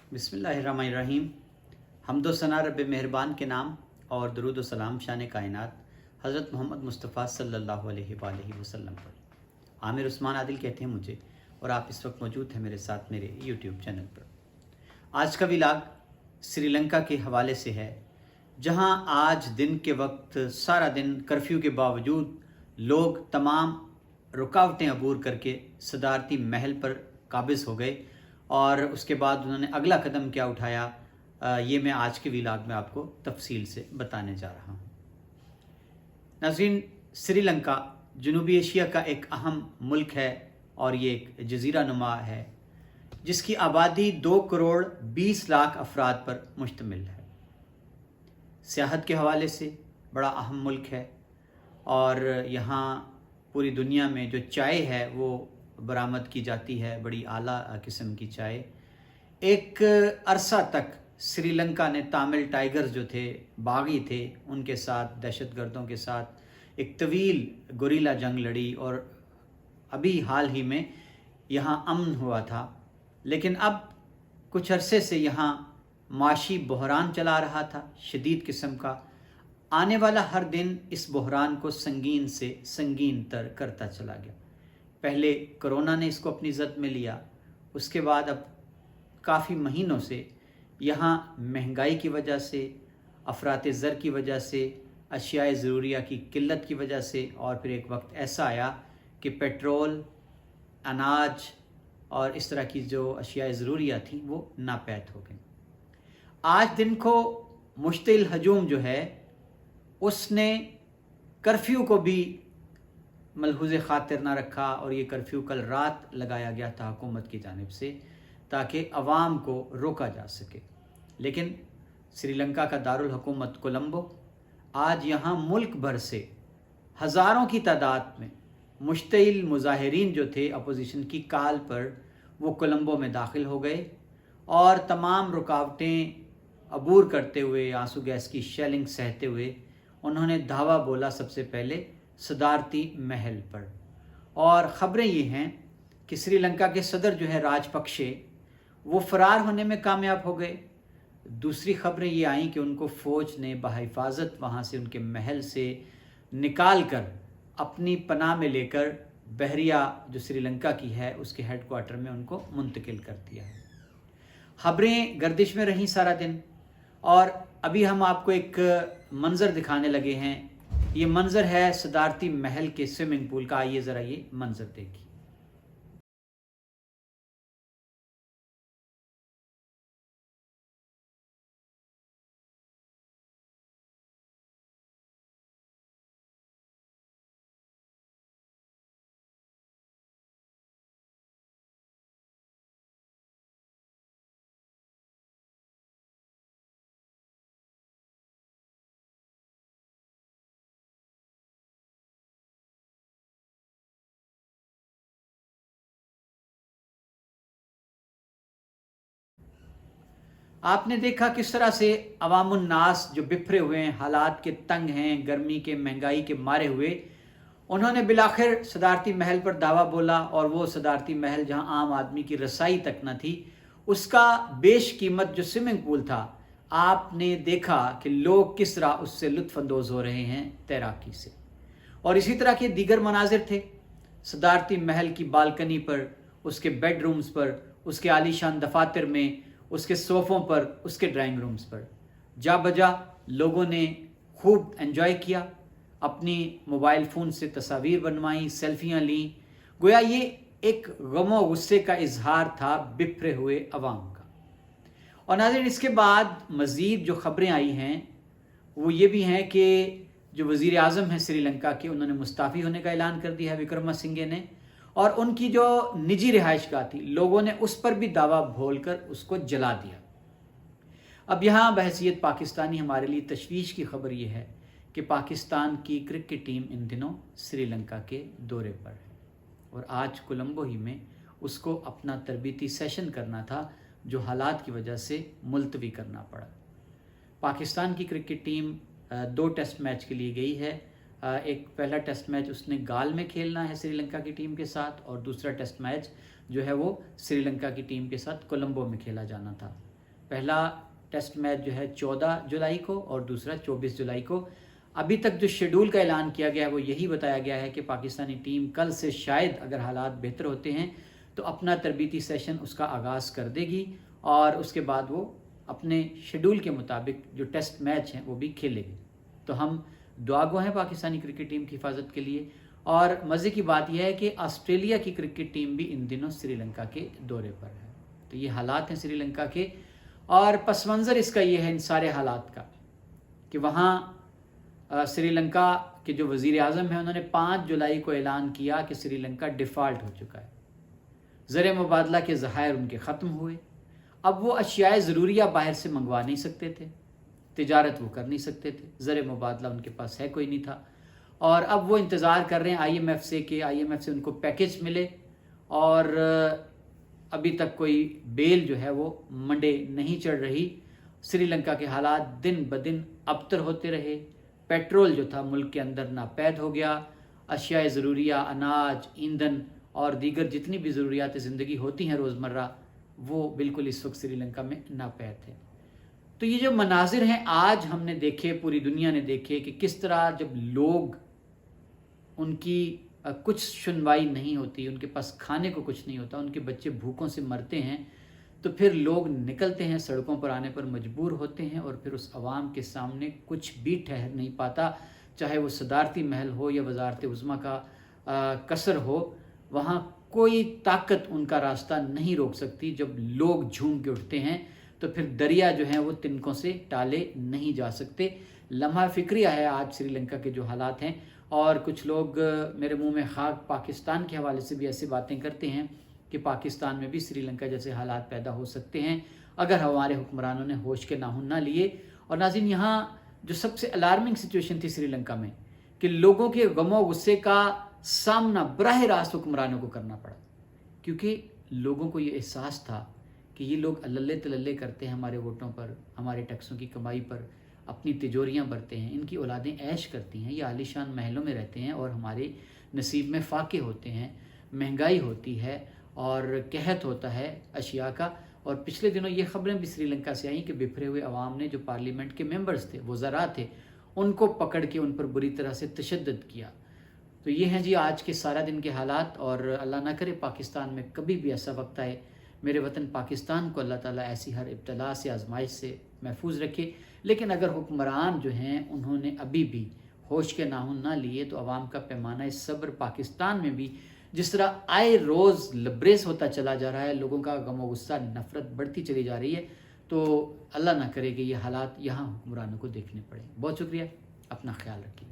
बिस्मिल्लाहिर्रहमानिर्रहीम। हम्दो सना रब मेहरबान के नाम और दरूद व सलाम शान कायनात हज़रत मोहम्मद मुस्तफ़ा सल्लल्लाहु अलैहि वसल्लम पर। आमिर उस्मान आदिल कहते हैं मुझे, और आप इस वक्त मौजूद हैं मेरे साथ मेरे यूट्यूब चैनल पर। आज का व्लॉग श्रीलंका के हवाले से है, जहां आज दिन के वक्त सारा दिन कर्फ्यू के बावजूद लोग तमाम रुकावटें अबूर करके सदारती महल पर काबिज़ हो गए, और उसके बाद उन्होंने अगला कदम क्या उठाया, ये मैं आज के व्लॉग में आपको तफसील से बताने जा रहा हूँ। नाज़रीन, श्रीलंका जनूबी एशिया का एक अहम मुल्क है और ये एक जज़ीरा नुमा है जिसकी आबादी 2 करोड़ 20 लाख अफराद पर मुश्तमिल है। सियाहत के हवाले से बड़ा अहम मुल्क है और यहाँ पूरी दुनिया में जो चाय है वो बरामद की जाती है, बड़ी आला किस्म की चाय। एक अरसा तक श्रीलंका ने तामिल टाइगर्स जो थे, बागी थे, उनके साथ, दहशतगर्दों के साथ एक तवील गुरिल्ला जंग लड़ी और अभी हाल ही में यहाँ अमन हुआ था। लेकिन अब कुछ अरसे से यहाँ माशी बहरान चला रहा था, शदीद किस्म का। आने वाला हर दिन इस बहरान को संगीन से संगीन तर करता चला गया। पहले कोरोना ने इसको अपनी जद में लिया, उसके बाद अब काफ़ी महीनों से यहाँ महंगाई की वजह से, अफरात ज़र की वजह से, अशियाए ज़रूरिया की किल्लत की वजह से, और फिर एक वक्त ऐसा आया कि पेट्रोल, अनाज और इस तरह की जो अशियाए ज़रूरिया थी वो नापैद हो गई। आज दिन को मुश्तिल हजूम जो है उसने कर्फ्यू को भी मलहूज़े ख़ातिर ना रखा, और ये कर्फ्यू कल रात लगाया गया था हुकूमत की जानिब से ताकि अवाम को रोका जा सके। लेकिन श्रीलंका का दारुल हुकूमत कोलंबो, आज यहाँ मुल्क भर से हज़ारों की तादाद में मुश्तिल मुजाहिरीन जो थे अपोजिशन की काल पर, वो कोलंबो में दाखिल हो गए और तमाम रुकावटें अबूर करते हुए, आंसू गैस की शेलिंग सहते हुए उन्होंने धावा बोला सबसे पहले सदारती महल पर। और ख़बरें ये हैं कि श्रीलंका के सदर जो है राजपक्षे, वो फ़रार होने में कामयाब हो गए। दूसरी ख़बरें ये आईं कि उनको फ़ौज ने बहिफाजत वहाँ से, उनके महल से निकाल कर अपनी पनाह में लेकर बहरिया जो श्रीलंका की है उसके हेड क्वार्टर में उनको मुंतकिल कर दिया है। ख़बरें गर्दिश में रहीं सारा दिन, और अभी हम आपको एक मंज़र दिखाने लगे हैं। ये मंज़र है सदारती महल के स्विमिंग पूल का। आइए ज़रा ये मंज़र देखिए। आपने देखा किस तरह से अवामुन नास जो बिखरे हुए हैं, हालात के तंग हैं, गर्मी के, महंगाई के मारे हुए, उन्होंने बिलाखिर सदारती महल पर दावा बोला। और वो सदारती महल जहां आम आदमी की रसाई तक न थी, उसका बेश कीमत जो स्विमिंग पूल था, आपने देखा कि लोग किस तरह उससे लुत्फ़अंदोज़ हो रहे हैं तैराकी से। और इसी तरह के दीगर मनाजिर थे सदारती महल की बालकनी पर, उसके बेडरूम्स पर, उसके आलीशान दफातर में, उसके सोफ़ों पर, उसके ड्राइंग रूम्स पर। जा बजा लोगों ने खूब एंजॉय किया, अपनी मोबाइल फ़ोन से तस्वीर बनवाई, सेल्फियाँ ली। गोया ये एक गम व गुस्से का इजहार था बिखरे हुए अवाम का। और नाज़रीन, इसके बाद मज़ीद जो ख़बरें आई हैं वो ये भी हैं कि जो वज़ीर आज़म हैं श्रीलंका के, उन्होंने मुस्ताफ़ी होने का ऐलान कर दिया है, विक्रमसिंघे ने। और उनकी जो निजी रिहाइशगाह थी, लोगों ने उस पर भी दावा बोलकर उसको जला दिया। अब यहाँ बहैसियत पाकिस्तानी हमारे लिए तशवीश की खबर ये है कि पाकिस्तान की क्रिकेट टीम इन दिनों श्रीलंका के दौरे पर है, और आज कोलंबो ही में उसको अपना तरबीती सेशन करना था, जो हालात की वजह से मुलतवी करना पड़ा। पाकिस्तान की क्रिकेट टीम 2 टेस्ट मैच के लिए गई है। एक पहला टेस्ट मैच उसने गाल में खेलना है श्रीलंका की टीम के साथ, और दूसरा टेस्ट मैच जो है वो श्रीलंका की टीम के साथ कोलंबो में खेला जाना था। पहला टेस्ट मैच जो है 14 जुलाई को और दूसरा 24 जुलाई को। अभी तक जो शेड्यूल का ऐलान किया गया है वो यही बताया गया है कि पाकिस्तानी टीम कल से शायद अगर हालात बेहतर होते हैं तो अपना तरबीती सेशन उसका आगाज़ कर देगी और उसके बाद वो अपने शेड्यूल के मुताबिक जो टेस्ट मैच हैं वो भी खेलेगी। तो हम दुआ गो हैं पाकिस्तानी क्रिकेट टीम की हिफाजत के लिए। और मज़े की बात यह है कि ऑस्ट्रेलिया की क्रिकेट टीम भी इन दिनों श्रीलंका के दौरे पर है। तो ये हालात हैं श्रीलंका के, और पस मंज़र इसका ये है इन सारे हालात का कि वहाँ श्रीलंका के जो वज़ीर आज़म हैं उन्होंने 5 जुलाई को ऐलान किया कि श्रीलंका डिफ़ॉल्ट हो चुका है। ज़र मुबादला के ज़खायर उनके ख़त्म हुए। अब वो अशियाए ज़रूरिया बाहर से मंगवा नहीं सकते थे, तिजारत वो कर नहीं सकते थे, ज़र मुबादला उनके पास है कोई नहीं था। और अब वो इंतज़ार कर रहे हैं IMF से कि IMF से उनको पैकेज मिले, और अभी तक कोई बेल जो है वो मंडे नहीं चढ़ रही। श्रीलंका के हालात दिन ब दिन अबतर होते रहे। पेट्रोल जो था मुल्क के अंदर नापैद हो गया। अशियाए ज़रूरिया, अनाज, ईंधन और दीगर जितनी भी ज़रूरियात ज़िंदगी होती हैं रोज़मर्रा, वो बिल्कुल इस वक्त श्रीलंका में नापैद है। तो ये जो मनाजिर हैं आज हमने देखे, पूरी दुनिया ने देखे कि किस तरह जब लोग, उनकी कुछ सुनवाई नहीं होती, उनके पास खाने को कुछ नहीं होता, उनके बच्चे भूखों से मरते हैं, तो फिर लोग निकलते हैं, सड़कों पर आने पर मजबूर होते हैं, और फिर उस अवाम के सामने कुछ भी ठहर नहीं पाता, चाहे वो सदारती महल हो या वजारत उज़्मा का कसर हो, वहाँ कोई ताकत उनका रास्ता नहीं रोक सकती। जब लोग झूम के उठते हैं तो फिर दरिया जो हैं वो तिनकों से टाले नहीं जा सकते। लम्हा फ़िक्रिया है आज श्रीलंका के जो हालात हैं, और कुछ लोग मेरे मुंह में खाक पाकिस्तान के हवाले से भी ऐसी बातें करते हैं कि पाकिस्तान में भी श्रीलंका जैसे हालात पैदा हो सकते हैं अगर हमारे हुक्मरानों ने होश के नाखून ना लिए। और नाज़रीन, यहाँ जो सबसे अलार्मिंग सिचुएशन थी श्रीलंका में कि लोगों के गमो गुस्से का सामना बराह रास्त हुक्मरानों को करना पड़ा, क्योंकि लोगों को ये एहसास था कि ये लोग अल्ले तल्ले करते हैं हमारे वोटों पर, हमारे टैक्सों की कमाई पर अपनी तिजोरियां भरते हैं, इनकी औलादें ऐश करती हैं, ये आलीशान महलों में रहते हैं और हमारे नसीब में फाके होते हैं, महंगाई होती है और कहत होता है अशिया का। और पिछले दिनों ये खबरें भी श्रीलंका से आई कि बिखरे हुए अवाम ने जो पार्लियामेंट के मेंबर्स थे, वज़रा थे, उनको पकड़ के उन पर बुरी तरह से तशद्दुद किया। तो ये हैं जी आज के सारा दिन के हालात, और अल्लाह ना करे पाकिस्तान में कभी भी ऐसा वक्त आए। मेरे वतन पाकिस्तान को अल्लाह ताला ऐसी हर इब्तला से, आजमाइश से महफूज रखे। लेकिन अगर हुक्मरान जो हैं उन्होंने अभी भी होश के नाखून ना लिए तो अवाम का पैमाना सब्र पाकिस्तान में भी जिस तरह आए रोज़ लबरेज होता चला जा रहा है, लोगों का गम गुस्सा, नफ़रत बढ़ती चली जा रही है, तो अल्लाह ना करे कि ये हालात यहाँ हुक्मरानों को देखने पड़े। बहुत शुक्रिया, अपना ख्याल रखिए।